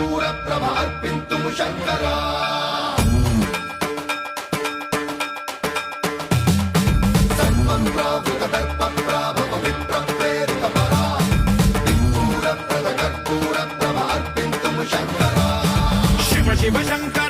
कर्पूरप्रभ अर्पिन्तुं शङ्करा सर्वं प्रावृतदर्पप्राभव विप्रप्रेरितपरा कर्पूरप्रभ अर्पिन्तुं शङ्करा शिव शिव शङ्कर